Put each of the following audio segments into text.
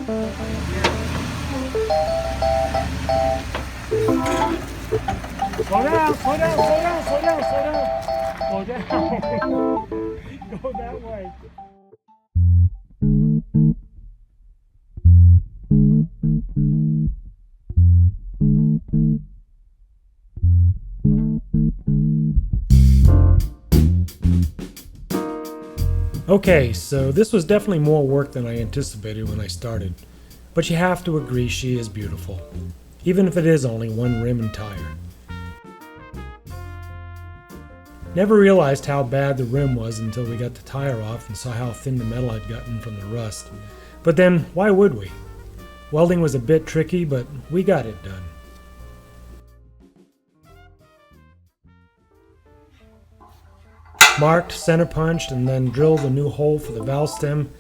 Slow down, slow down, slow down, slow down, slow down. Slow down. Go that way. Okay, so this was definitely more work than I anticipated when I started, but you have to agree she is beautiful, even if it is only one rim and tire. Never realized how bad the rim was until we got the tire off and saw how thin the metal had gotten from the rust. But then, why would we? Welding was a bit tricky, but we got it done. Marked, center punched, and then drilled a new hole for the valve stem.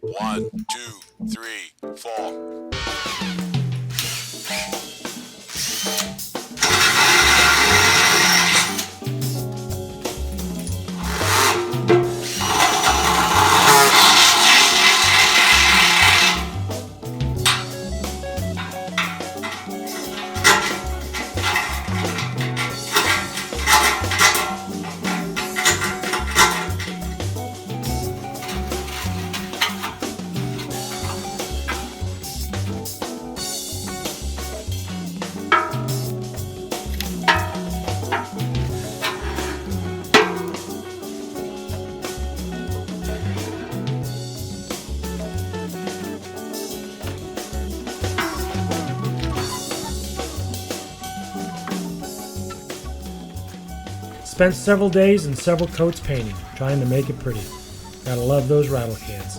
One, two, three, four. Spent several days and several coats painting, trying to make it pretty. Gotta love those rattle cans.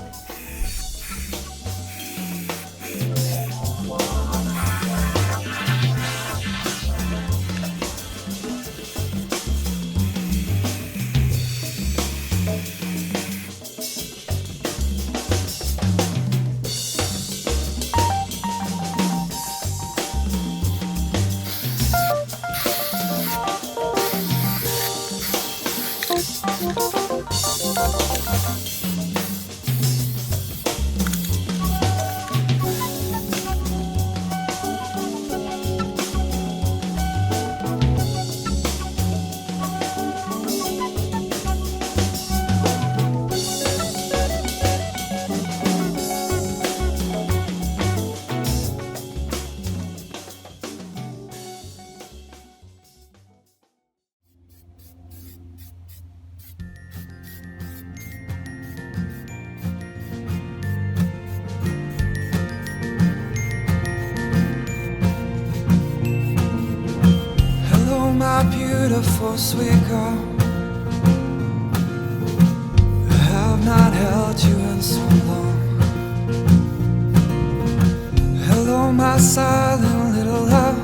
My beautiful sweet girl, I have not held you in so long. Hello my silent little love,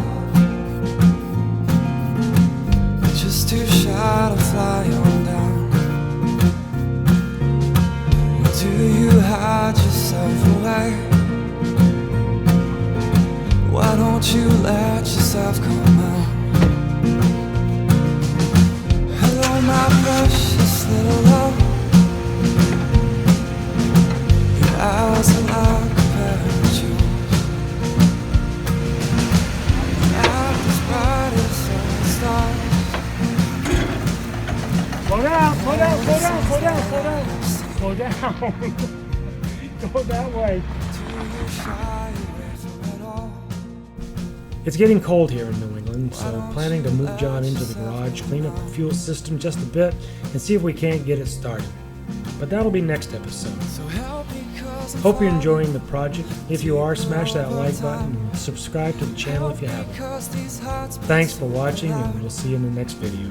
you're just too shy to fly on down. Or do you hide yourself away? Why don't you let yourself come out? My precious little love, your eyes are like a pair of jewels, and as bright as all stars. Slow down, slow down, slow down, slow down, slow down. Slow down. Go that way. It's getting cold here in New England, so I'm planning to move John into the garage, clean up the fuel system just a bit, and see if we can't get it started. But that'll be next episode. Hope you're enjoying the project. If you are, smash that like button and subscribe to the channel if you haven't. Thanks for watching, and we'll see you in the next video.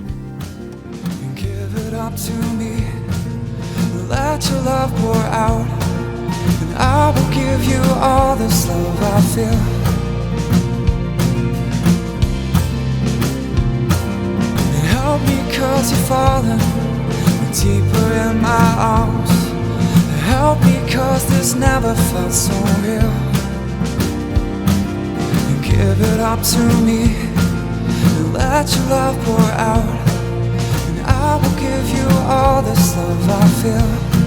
Give it up to me, let your love pour out, and I will give you all this love I feel. Help me cause you're falling deeper in my arms. Help me cause this never felt so real. give it up to me and let your love pour out. And I will give you all this love I feel.